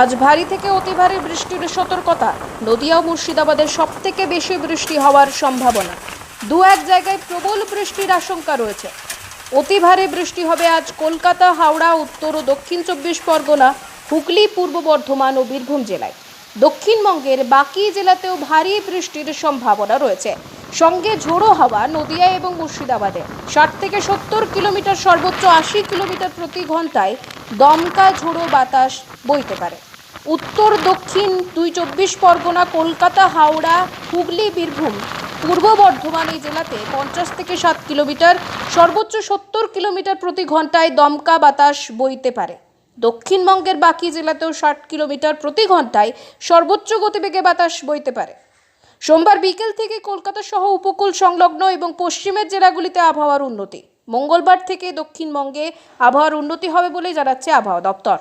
আজ ভারী থেকে অতি ভারী বৃষ্টির সতর্কতা। নদিয়া ও মুর্শিদাবাদের সবথেকে বেশি বৃষ্টি হওয়ার সম্ভাবনা। দু এক জায়গায় প্রবল বৃষ্টির আশঙ্কা রয়েছে। অতি ভারী বৃষ্টি হবে আজ কলকাতা, হাওড়া, উত্তর ও দক্ষিণ 24 পরগনা, হুগলি, পূর্ব বর্ধমান ও বীরভূম জেলায়। দক্ষিণবঙ্গের বাকি জেলাতেও ভারী বৃষ্টির সম্ভাবনা রয়েছে। সঙ্গে ঝোড়ো হাওয়া নদিয়া এবং মুর্শিদাবাদে 60 থেকে 70 কিলোমিটার, সর্বোচ্চ 80 কিলোমিটার প্রতি ঘন্টায় দমকা ঝোড়ো বাতাস বইতে পারে। উত্তর দক্ষিণ 24 পরগনা, কলকাতা, হাওড়া, হুগলি, বীরভূম, পূর্ব বর্ধমান এই জেলাতে 50 থেকে 60 কিলোমিটার, সর্বোচ্চ 70 কিলোমিটার প্রতি ঘন্টায় দমকা বাতাস বইতে পারে। দক্ষিণবঙ্গের বাকি জেলাতেও 60 কিলোমিটার প্রতি ঘন্টায় সর্বোচ্চ গতিবেগে বাতাস বইতে পারে। সোমবার বিকেল থেকে কলকাতা সহ উপকূল সংলগ্ন এবং পশ্চিমের জেলাগুলিতে আবহাওয়ার উন্নতি। মঙ্গলবার থেকে দক্ষিণবঙ্গে আবহাওয়ার উন্নতি হবে বলে জানাচ্ছে আবহাওয়া দপ্তর।